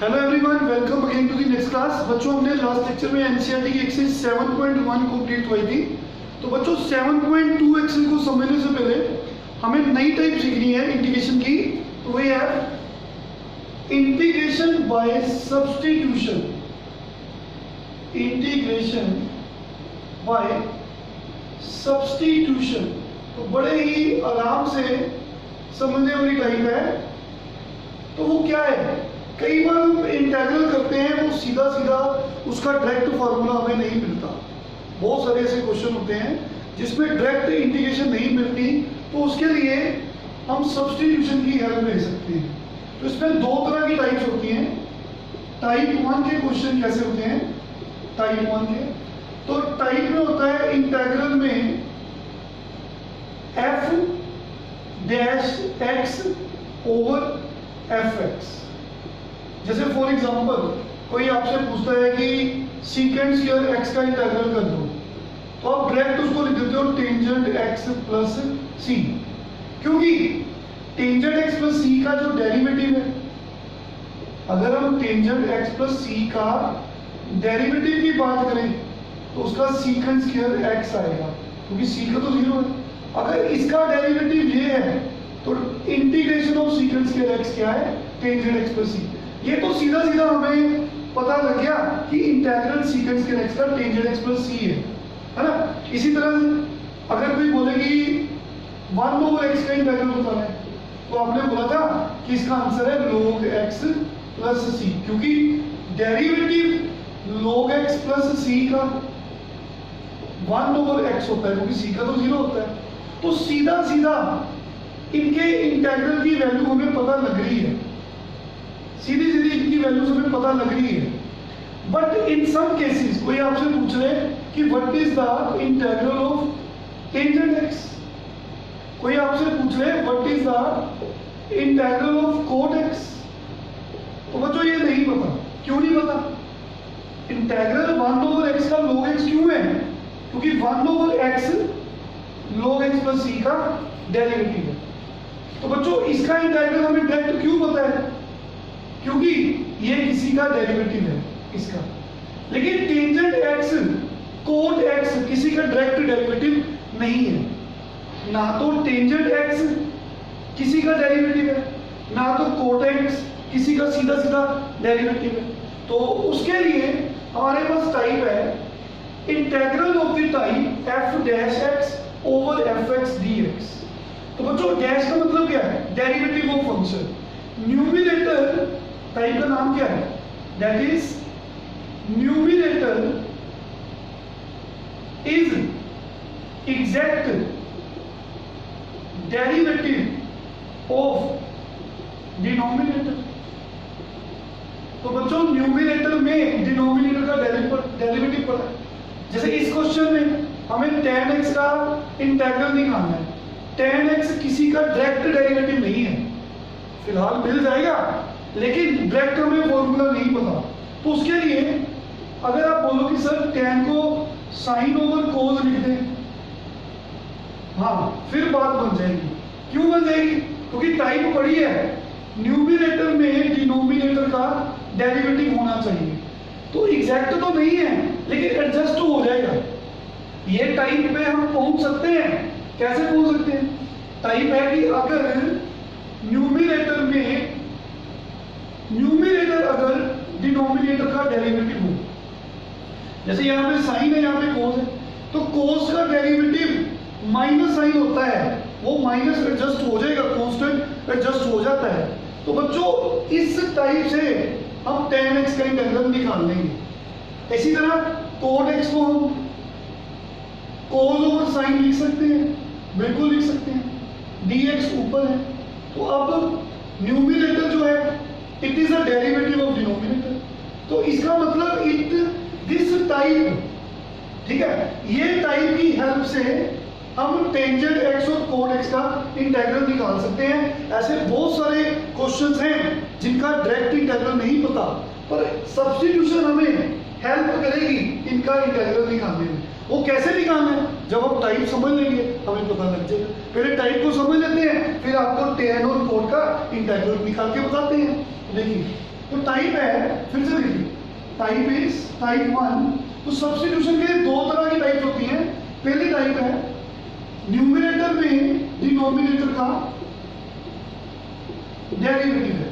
Hello everyone, welcome again to the next class. बच्चों, हमने last lecture में NCERT की एक्सरसाइज 7.1 कंप्लीट हुई थी। तो बच्चों 7.2 एक्सरसाइज को समझने से पहले हमें नई टाइप सीखनी है इंटीग्रेशन की। तो वही है integration by substitution. Integration by substitution तो बड़े ही आराम से समझने वाली टाइप है। तो वो क्या है, कई बार हम इंटीग्रल करते हैं वो सीधा सीधा उसका डायरेक्ट फार्मूला हमें नहीं मिलता। बहुत सारे ऐसे क्वेश्चन होते हैं जिसमें डायरेक्ट इंटीग्रेशन नहीं मिलती, तो उसके लिए हम सब्स्टिट्यूशन की हेल्प ले सकते हैं। तो इसमें दो तरह की टाइप्स होती हैं। टाइप 1 के क्वेश्चन कैसे होते हैं, टाइप 1 के तो टाइप में होता है इंटीग्रल में f dash x over fx। जैसे फॉर एग्जांपल कोई आपसे पूछता है कि सीकेंट स्क्वायर x का इंटीग्रल कर दो, तो आप डायरेक्ट उसको लिख देते हो टेंजेंट x प्लस c, क्योंकि टेंजेंट x प्लस c का जो डेरिवेटिव है, अगर हम टेंजेंट x प्लस c का डेरिवेटिव की बात करें तो उसका सीकेंट स्क्वायर x आएगा, क्योंकि c का तो 0 है। अगर इसका डेरिवेटिव ये है तो integration of secant square x क्या है, टेंजेंट x प्लस c। ये तो सीधा सीधा हमें पता लग गया कि इंटीग्रल सीकेंट स्क्वायर x का टेंजेंट x प्लस c है ना। इसी तरह से अगर कोई बोले कि 1 ओवर x का इंटीग्रल बताना है, तो आपने बोला था कि इसका आंसर है log x प्लस c, क्योंकि derivative log x plus c का 1 ओवर x होता है, क्योंकि c का तो 0 होता है। तो सीधा सीधा इनके इंटीग्रल की वैल्यू हमें पता लग रही है, सीधी सीधी इनकी वैल्यूज हमें पता लग रही है। बट इन सम केसेस कोई आपसे पूछ रहे कि what is the integral of tangent x, कोई आपसे पूछ रहे what is the integral of cot x, तो बच्चों ये नहीं पता। क्यों नहीं पता? इंटीग्रल 1 ओवर x का log x क्यों है, क्योंकि 1 over x log x plus c का डेरिवेटिव है। तो बच्चों इसका इंटीग्रल हमें डायरेक्ट क्यों पता है, क्योंकि ये किसी का डेरिवेटिव है इसका। लेकिन टेंजेंट x कोट x किसी का डायरेक्ट डेरिवेटिव नहीं है, ना तो टेंजेंट x किसी का डेरिवेटिव है, ना तो कोट x किसी का सीधा सीधा डेरिवेटिव है। तो उसके लिए हमारे पास टाइप है integral of the type f dash x over fx dx। तो बच्चों डैश का मतलब क्या है, derivative of function. Numerator type का नाम क्या है, that is numerator is exact derivative of denominator. तो बच्चों न्यूमरेटर में डिनोमिनेटर का डेरिवेटिव पता है। जैसे इस क्वेश्चन में हमें tan x का इंटीग्रल निकालना है, tan x किसी का डायरेक्ट डेरिवेटिव नहीं है, फिलहाल मिल जाएगा लेकिन डायरेक्ट हमें फॉर्मूला नहीं पता। तो उसके लिए अगर आप बोलो कि सर tan को sin ओवर cos लिख दें, हाँ फिर बात बन जाएगी। क्यों बन जाएगी? क्योंकि टाइप पड़ी है न्यूमरेटर में डिनोमिनेटर का डेरिवेटिव होना चाहिए। तो एग्जैक्ट तो नहीं है लेकिन एडजस्ट तो हो जाएगा। ये टाइप पे हम पहुंच सकते हैं। कैसे पहुंच सकते हैं? टाइप है कि अगर न्यूमरेटर अगर डिनोमिनेटर का डेरिवेटिव हो, जैसे यहाँ पे साइन है, यहाँ पे कोस है, तो कोस का डेरिवेटिव माइनस साइन होता है, वो माइनस एडजस्ट हो जाएगा, कांस्टेंट एडजस्ट हो जाता है। तो बच्चों इस टाइप से हम tan x का इंटीग्रल निकाल लेंगे। इसी तरह कोट x को हम कोस ओवर साइन लिख सकते हैं, बिल्कुल लिख सकते हैं, dx ऊपर है। तो अब न्यूमरेटर जो है it is a derivative of denominator, तो इसका मतलब इट दिस टाइप, ठीक है, ये टाइप की हेल्प से हम टेंजेंट x और कोट x का इंटीग्रल निकाल सकते हैं। ऐसे बहुत सारे क्वेश्चंस हैं जिनका डायरेक्ट इंटीग्रल नहीं पता, पर सब्स्टिट्यूशन हमें हेल्प करेगी इनका इंटीग्रल निकालने में। वो कैसे निकालना है, जब हम टाइप समझ लेंगे हमें पता लग जाएगा। पहले टाइप को समझ लेते हैं, फिर आपको tan और कोट का इंटीग्रल निकाल के बताते हैं। देखिए तो टाइप है, फिर से देखिए, टाइप इज टाइप 1। तो सब्स्टिट्यूशन के दो तरह की टाइप होती हैं। पहली टाइप है न्यूमरेटर में डिनोमिनेटर का डेरिवेटिव है।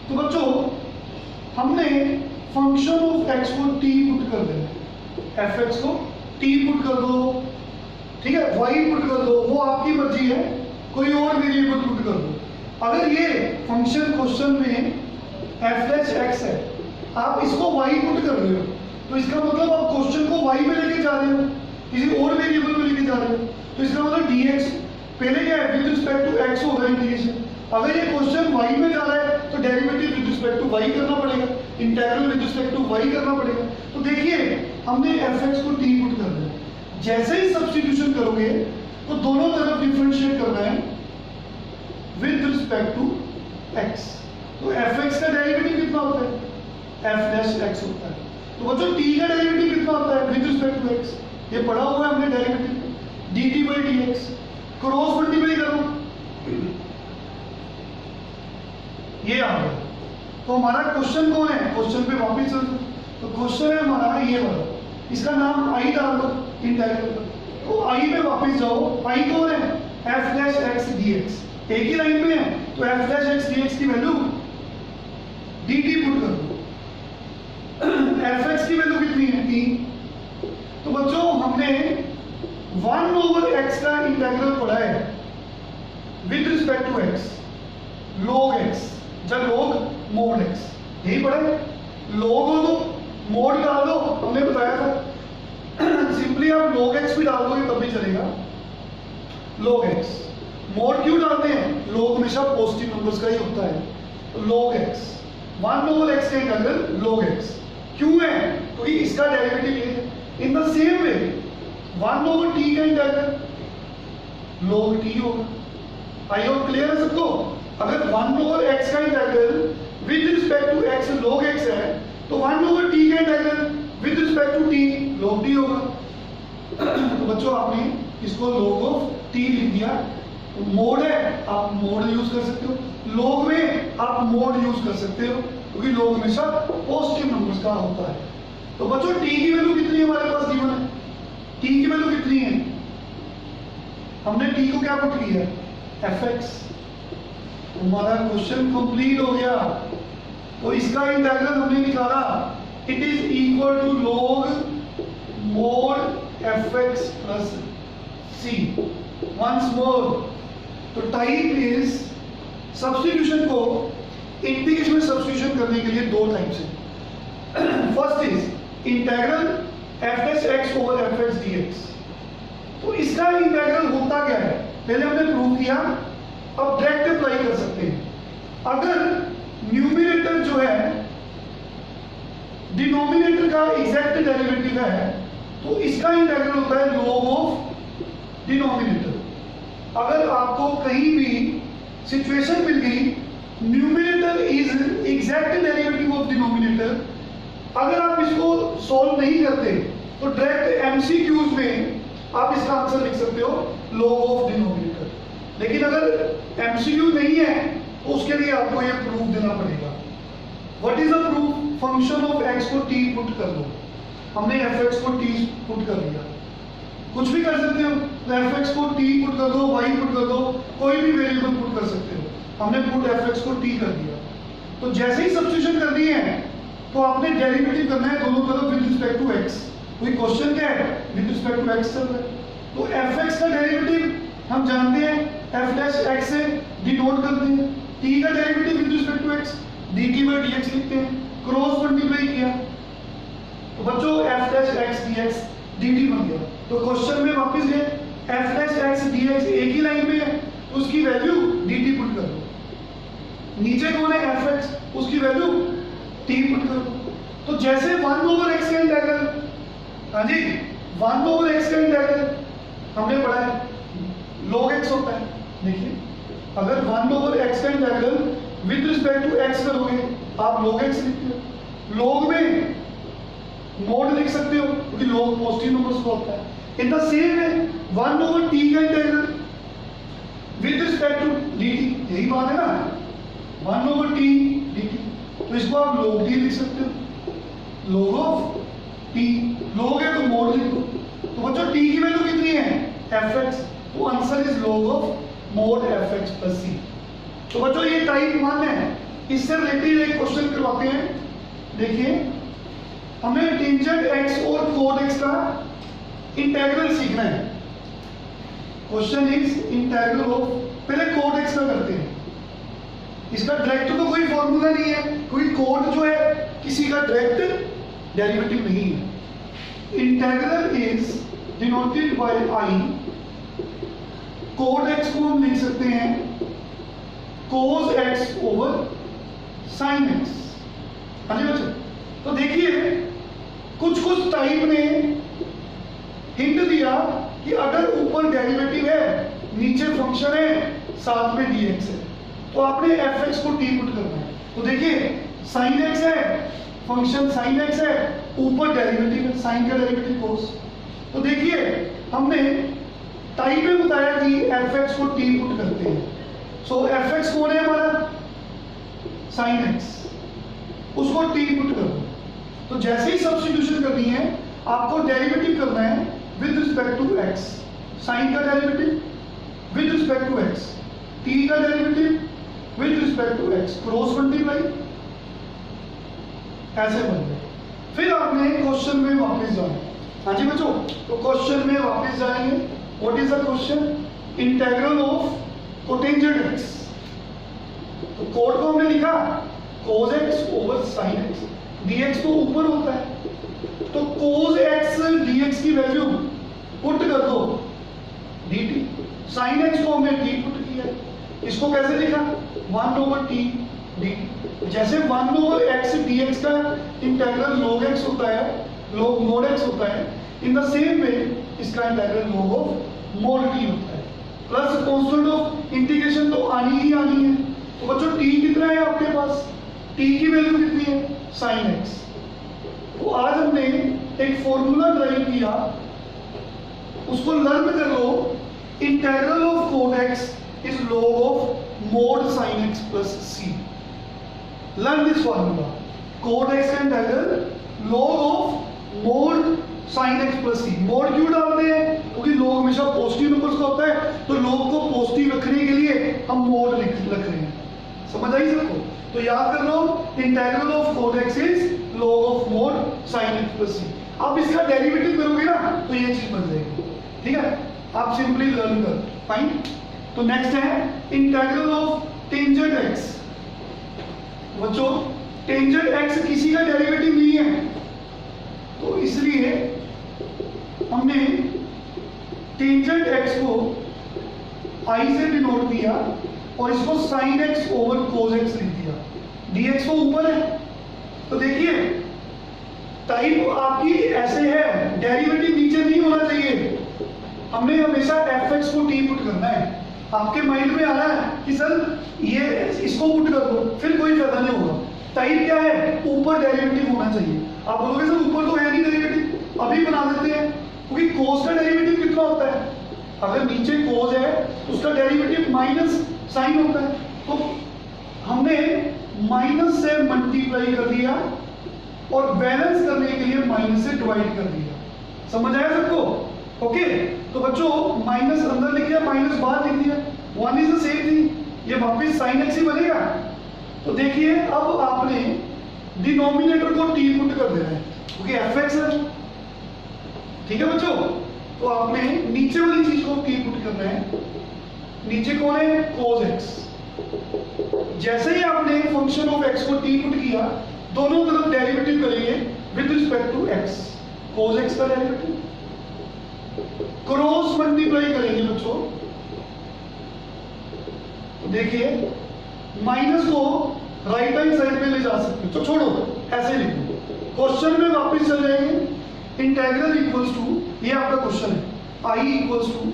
तो बच्चों हमने फंक्शन ऑफ एक्स को टी पुट कर देना है, एफ एक्स को टी पुट कर दो, ठीक है, वाई पुट कर दो, वो आपकी मर्जी है, कोई और वेरिएबल पुट कर दो। अगर ये फंक्शन क्वेश्चन में एफ डैश एक्स है, आप इसको वाई पुट कर रहे हो, तो इसका मतलब आप क्वेश्चन को वाई में लेके जा रहे हो, किसी और वेरिएबल में लेके जा रहे हो। तो इसका मतलब dx पहले क्या है, विद रिस्पेक्ट टू x होगा इंटीग्रेशन। अगर ये क्वेश्चन y में जा रहा है तो derivative with respect to y करना पड़ेगा, integral with respect to y करना पड़ेगा। तो देखिए हमने fx को t पुट कर दिया। जैसे ही सब्स्टिट्यूशन करोगे तो दोनों तरफ डिफरेंशिएट करना है विद रिस्पेक्ट टू x। तो fx का डेरिवेटिव कितना होता है, f डैश x होता है। तो बच्चों t का डेरिवेटिव कितना होता है विद रिस्पेक्ट टू x, ये पढ़ा हुआ है हमने derivative, dt by dx। Cross multiply करो, ये आ गया। तो हमारा क्वेश्चन कौन है, क्वेश्चन पे वापस चलो। तो क्वेश्चन है हमारा ये वाला, इसका नाम i डाल दो इंटीग्रल पर। तो i पे वापस जाओ, i कौन है, f डैश x dx, एक ही लाइन में है, तो f डैश x dx की वैल्यू dt पुट कर दो। fx की वैल्यू कितनी है, t। तो बच्चों हमने 1/x का इंटीग्रल पढ़ा है with respect to x, log x, जब log mod x, यही पढ़ा है। log हो तो mod डाल दो, हमने बताया था। सिंपली आप log x भी डाल दोगे तब भी चलेगा, log x। mod क्यों डालते हैं, log हमेशा पॉजिटिव नंबर्स का ही होता है। तो log x, 1/x का इंटीग्रल log x क्यों है, क्योंकि इसका डेरिवेटिव ये है। In the same way 1/t का इंटीग्रल log t होगा। आई होप क्लियर है सबको। अगर 1/x का integral with respect to x log x है, तो 1/t का integral with respect to t log t होगा। तो बच्चों आपने इसको log ऑफ t लिख दिया। मोड है, आप मोड यूज कर सकते हो, log में आप मोड यूज कर सकते हो, क्योंकि log हमेशा पॉजिटिव नंबर्स का होता है। तो बच्चों t की वैल्यू कितनी है हमारे पास गिवन है, t की वैल्यू कितनी है, हमने t को क्या पुट किया है, fx। हमारा क्वेश्चन कंप्लीट हो गया। तो इसका इंटीग्रल हमने निकाला, it is equal to log mod fx plus c। Once more, तो टाइप इज, सब्स्टिट्यूशन को इंटीग्रेशन में सब्स्टिट्यूशन करने के लिए दो टाइप्स है। First is integral f dash x over fx dx। तो इसका इंटीग्रल होता क्या है, पहले हमने प्रूव किया, अब डायरेक्ट अप्लाई कर सकते हैं। अगर न्यूमरेटर जो है डिनोमिनेटर का एग्जैक्ट डेरिवेटिव है, तो इसका इंटीग्रल होता है log ऑफ डिनोमिनेटर। अगर आपको कहीं भी सिचुएशन मिल गई numerator is exact derivative of denominator, अगर आप इसको सॉल्व नहीं करते तो डायरेक्ट एमसीक्यूज में आप इसका आंसर लिख सकते हो log ऑफ डिनोमिनेटर। लेकिन अगर एमसीक्यू नहीं है तो उसके लिए आपको ये प्रूफ देना पड़ेगा। What is the proof, function of x को t पुट कर दो। हमने fx को t पुट कर दिया, कुछ भी कर सकते हो, तो fx को t पुट कर दो, y पुट कर दो, कोई भी वेरिएबल पुट कर सकते हो। हमने पुट fx को t कर दिया। तो जैसे ही सब्स्टिट्यूशन करनी है तो आपने डेरिवेटिव करना है दोनों तरफ विद रिस्पेक्ट टू x। कोई क्वेश्चन क्या है, विद रिस्पेक्ट टू x चल रहा है। तो fx का डेरिवेटिव हम जानते हैं, f डैश x से डिनोट करते हैं, t का derivative with respect to x dt by dx लिखते हैं, क्रॉस मल्टीप्लाई किया तो बच्चों f dash x dx dt बन गया। तो क्वेश्चन में वापस गए, f डैश x dx एक ही लाइन में है, तो उसकी वैल्यू dt पुट कर दो। नीचे कौन है fx, उसकी वैल्यू t पुट कर दो। तो जैसे 1/x का इंटीग्रल, हाँ जी 1/x का इंटीग्रल हमने पढ़ा है log x होता है। देखिए अगर 1/x का integral with respect to x करोगे आप log x लिखते हो, log में मोड लिख सकते हो क्योंकि log पॉजिटिव नंबर्स को होता है। In the same way 1/t का integral with respect to dt, यही बात है ना, 1/t dt। तो इसको आप log t लिख सकते हो, log ऑफ t, log है तो मोड लिख दो। तो बच्चों t की वैल्यू कितनी है, fx, तो answer is log of mode fx plus c। तो बच्चों ये टाइप 1 है। इससे रिलेटेड एक क्वेश्चन करवाते हैं, देखिए हमें टेंजेंट x और कोड x का इंटीग्रल सीखना है। क्वेश्चन इज इंटीग्रल ऑफ, पहले कोड x का करते हैं। इसका डायरेक्ट तो कोई फॉर्मूला नहीं है, क्योंकि कोड जो है किसी का डायरेक्ट डेरिवेटिव नहीं है। Integral is denoted by i, code x को हम लिख सकते हैं cos x over sin x। हाँ जी बच्चों, तो देखिए कुछ टाइप ने हिंट दिया कि अगर ऊपर डेरिवेटिव है, नीचे फंक्शन है, साथ में dx है, तो आपने fx को t पुट करना है। तो देखिए sin x है, फंक्शन sin x है, ऊपर डेरिवेटिव है, sin का डेरिवेटिव cos। तो देखिए हमने टाइप में बताया कि fx को t पुट करते हैं। सो fx कौन है हमारा, sin x, उसको t पुट कर दो। तो जैसे ही सब्स्टिट्यूशन करनी है, आपको डेरिवेटिव करना है with respect to x, sin का derivative with respect to x, t का derivative with respect to x, cross multiply, ऐसे बन गए। फिर आपने क्वेश्चन में वापस जाना। हाँ जी बच्चों, तो क्वेश्चन में वापस जाएंगे। What is the question, integral of cotangent x। तो कोड को हमने लिखा cos x over sin x, dx तो ऊपर होता है, तो cos x dx की वैल्यू पुट कर दो dt, sin x को हमने t पुट किया, इसको कैसे लिखा 1 ओवर t dt। जैसे 1 ओवर x dx का इंटीग्रल log x होता है, log mod x होता है, इन द सेम वे इसका integral log of mod t होता है। प्लस कांस्टेंट ऑफ इंटीग्रेशन तो आनी ही आनी है। तो बच्चों t कितना है आपके पास, t की वैल्यू कितनी है, sin x। तो आज हमने एक फॉर्मूला ड्राइव किया, उसको लर्न कर लो, integral of cos x is log of mod sin x plus c। Learn this formula, cos x का integral log of mod sin x plus c। Mod क्यों डालते हैं, क्योंकि log हमेशा पॉजिटिव नंबर्स का होता है, तो log को पॉजिटिव रखने के लिए हम मोड लिख रहे हैं। समझ आई सबको, तो याद कर लो integral of cos x is log of mod sin x plus c। आप इसका डेरिवेटिव करोगे ना तो ये चीज बन जाएगी, ठीक है, आप सिंपली लर्न कर, फाइन। तो नेक्स्ट है इंटीग्रल ऑफ टेंजेंट x। बच्चों टेंजेंट x किसी का डेरिवेटिव नहीं है, तो इसलिए हमने टेंजेंट x को i से डिनोट किया और इसको sin x over cos x लिख दिया, dx को ऊपर है। तो देखिए टाइप आपकी ऐसे है, डेरिवेटिव नीचे नहीं होना चाहिए, हमने हमेशा fx को t पुट करना है। आपके माइंड में आ रहा है कि सर ये इसको पुट कर दो, फिर कोई फायदा नहीं होगा। टाइप क्या है, ऊपर डेरिवेटिव होना चाहिए। आप बोलोगे सर ऊपर तो है नहीं डेरिवेटिव, अभी बना देते हैं, क्योंकि cos का डेरिवेटिव कितना होता है, अगर नीचे cos है तो उसका डेरिवेटिव माइनस साइन होता है, तो हमने माइनस से मल्टीप्लाई कर दिया और बैलेंस करने के लिए माइनस से डिवाइड कर दिया। समझ आया सबको, ओके। तो बच्चों माइनस अंदर लिख दिया, माइनस बाहर लिख दिया, one is the same thing, ये वापस sin x ही बनेगा। तो देखिए अब आपने डिनोमिनेटर को t पुट कर देना है, क्योंकि fx है, ठीक है बच्चों। तो आपने नीचे वाली चीज को t पुट करना है, नीचे कौन है cos x। जैसे ही आपने फंक्शन ऑफ x को t पुट किया, दोनों तरफ डेरिवेटिव करेंगे with respect to x, cos x का डेरिवेटिव, क्रॉस मल्टीप्लाई करेंगे बच्चों। तो देखिए माइनस को राइट हैंड साइड पे ले जा सकते हो, तो छोड़ो ऐसे लिखो, क्वेश्चन में वापस चल जाएंगे। इंटीग्रल इक्वल्स टू, ये आपका क्वेश्चन है, i इक्वल्स टू,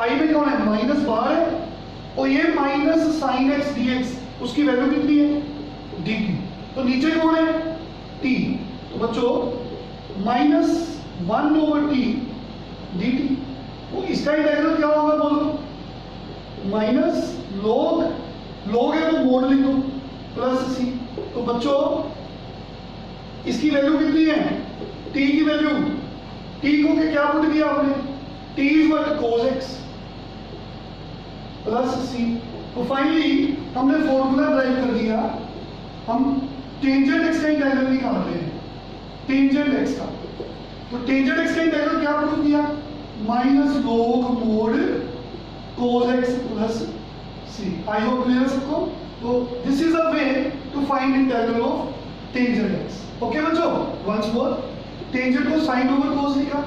i में कौन है, माइनस बाहर है, और ये माइनस sin x dx, उसकी वैल्यू कितनी है dt, तो नीचे कौन है t, तो बच्चों माइनस 1 ओवर t dt। तो इसका इंटीग्रल क्या होगा बोलो, माइनस log है तो मोड लिख दो प्लस c, तो बच्चों इसकी वैल्यू कितनी है, t की वैल्यू, t को क्या पुट किया आपने, t is what cos x plus c। तो फाइनली हमने फॉर्मूला ड्राइव कर दिया, हम टेंजेंट x का इंटीग्रल निकाल रहे हैं, टेंजेंट x का। तो टेंजेंट x का इंटीग्रल क्या प्रूव किया, minus log mod cos x plus c। I hope clear है सबको। तो this is a way to find integral of tangent x। Okay बच्चों, वंस मोर, टेंजेंट को साइन ओवर cos लिखा,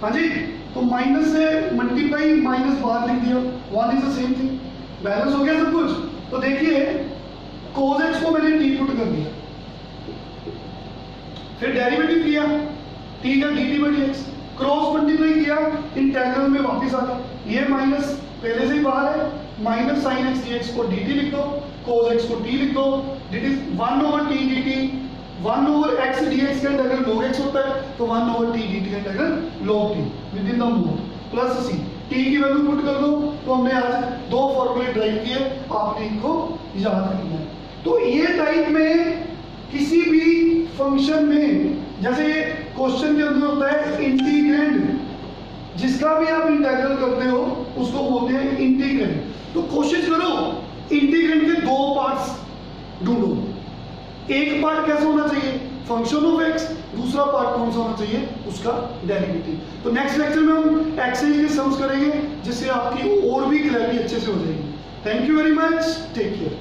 हाँ जी, तो माइनस से मल्टीप्लाई माइनस बाहर लिख दिया, one is the same thing, balance हो गया सब कुछ। तो देखिए cos x को मैंने t पुट कर दिया, फिर डेरिवेटिव किया t का dt by dx, cross multiply किया, इंटीग्रल में वापस आ गया, ये माइनस पहले से ही बाहर है, माइनस साइन एक्स dx को dt लिख दो, cos x को t लिख दो, that is 1 over t dt, 1 over x dx का इंटीग्रल log x होता है, तो 1 ओवर t dt का integral log t with in the mod plus c। t की वैल्यू पुट कर दो। तो हमने आज दो फॉर्मूले ड्राइव किए, आपने इनको याद रखना है। तो ये टाइप में किसी भी फंक्शन में, जैसे क्वेश्चन के अंदर होता है इंटीग्रेंड, जिसका भी आप इंटीग्रल करते हो उसको बोलते हैं इंटीग्रेंड। तो कोशिश करो इंटीग्रेंड के दो पार्ट्स ढूंढो, एक पार्ट कैसा होना चाहिए, फंक्शन ऑफ एक्स, दूसरा पार्ट कौन सा होना चाहिए, उसका डेरिवेटिव। तो नेक्स्ट लेक्चर में हम एक्सेस के सम्स करेंगे, जिससे आपकी और भी क्लैरिटी अच्छे से हो जाएगी। Thank you very much, take care.